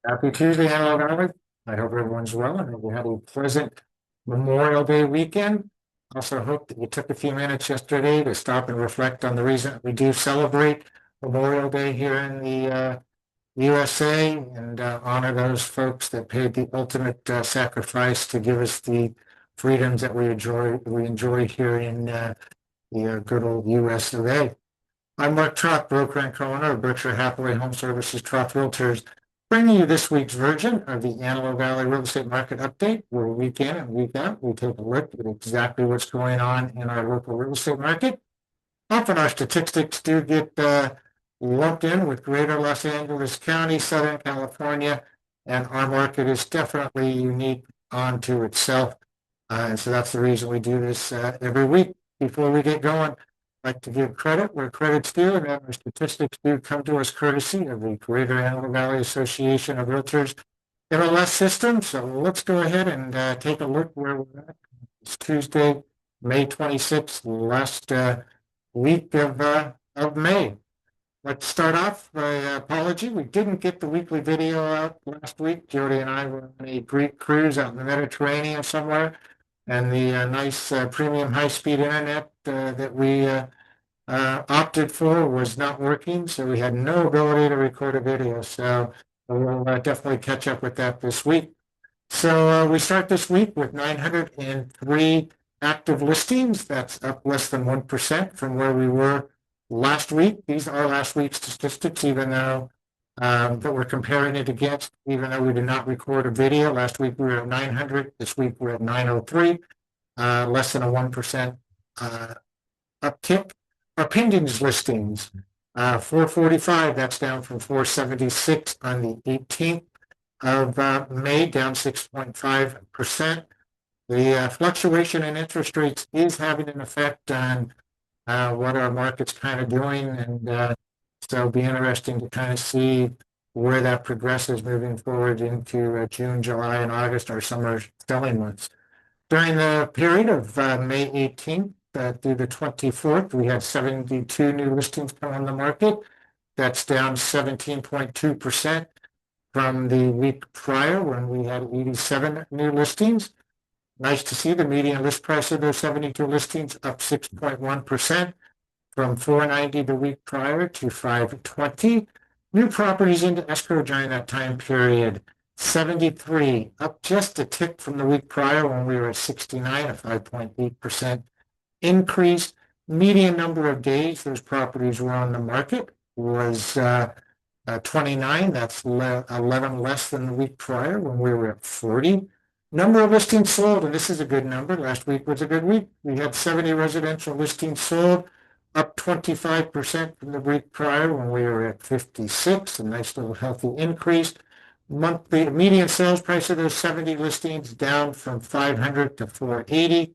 Happy Tuesday, Antelope Valley. I hope everyone's well and hope you had a pleasant Memorial Day weekend. Also hope that you took a few minutes yesterday to stop and reflect on the reason we do celebrate Memorial Day here in the USA and honor those folks that paid the ultimate sacrifice to give us the freedoms that we enjoy here in the good old US of A. I'm Mark Troth, broker and co-owner of Berkshire Hathaway HomeServices Troth Realtors, bringing you this week's version of the Antelope Valley Real Estate Market Update, where week in and week out we take a look at exactly what's going on in our local real estate market. Often our statistics do get lumped in with greater Los Angeles County, Southern California, and our market is definitely unique onto itself. And so that's the reason we do this every week. Before we get going, like to give credit where credit's due, and our statistics do come to us courtesy of the Greater Antelope Valley Association of Realtors MLS system. So let's go ahead and take a look where we're at. It's Tuesday, May 26th, last week of May. Let's start off by apology. We didn't get the weekly video out last week. Jody and I were on a Greek cruise out in the Mediterranean somewhere, and the nice premium high-speed internet that we opted for was not working, so we had no ability to record a video. So we'll definitely catch up with that this week. So we start this week with 903 active listings. That's up less than 1% from where we were last week. These are last week's statistics, even though that we're comparing it against, even though we did not record a video. Last week we were at 900. This week we're at 903, less than a 1% uptick. Our pendings listings, 445, that's down from 476 on the 18th of May, down 6.5%. The fluctuation in interest rates is having an effect on what our market's kind of doing, and so it'll be interesting to kind of see where that progresses moving forward into June, July, and August, our summer selling months. During the period of May 18th through the 24th, we had 72 new listings come on the market. That's down 17.2% from the week prior when we had 87 new listings. Nice to see the median list price of those 72 listings up 6.1% from $490 the week prior to $520. New properties into escrow during that time period, 73, up just a tick from the week prior when we were at 69, a 5.8% increase. Median number of days those properties were on the market was 29. That's 11 less than the week prior when we were at 40. Number of listings sold, and this is a good number. Last week was a good week. We had 70 residential listings sold, up 25% from the week prior when we were at 56, a nice little healthy increase. Monthly median sales price of those 70 listings down from 500 to 480,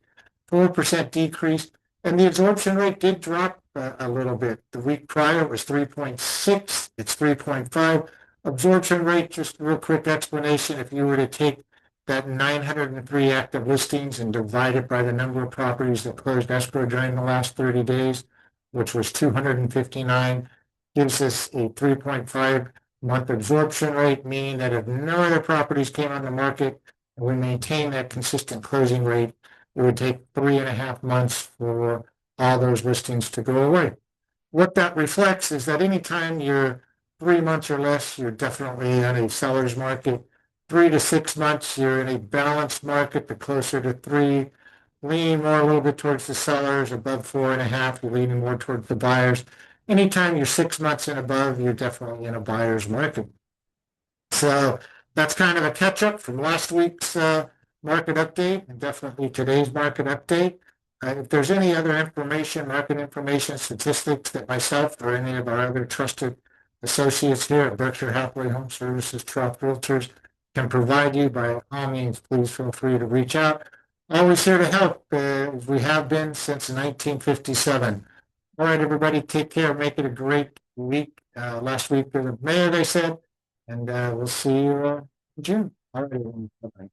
4% decrease. And the absorption rate did drop a little bit. The week prior it was 3.6, it's 3.5. Absorption rate, just a real quick explanation, if you were to take that 903 active listings and divide it by the number of properties that closed escrow during the last 30 days, which was 259, gives us a 3.5 month absorption rate, meaning that if no other properties came on the market and we maintain that consistent closing rate, it would take 3.5 months for all those listings to go away. What that reflects is that anytime you're 3 months or less, you're definitely in a seller's market. 3 to 6 months, you're in a balanced market, but closer to 3, leaning more a little bit towards the sellers. Above 4.5, you're leaning more towards the buyers. Anytime you're 6 months and above, you're definitely in a buyer's market. So that's kind of a catch-up from last week's market update and definitely today's market update. If there's any other information, market information, statistics that myself or any of our other trusted associates here at Berkshire Hathaway HomeServices Troth Realtors can provide you, by all means, please feel free to reach out. Always here to help, as we have been since 1957. All right, everybody, take care. Make it a great week. Last week of May, they said, and we'll see you in June. All right, everyone. Bye-bye.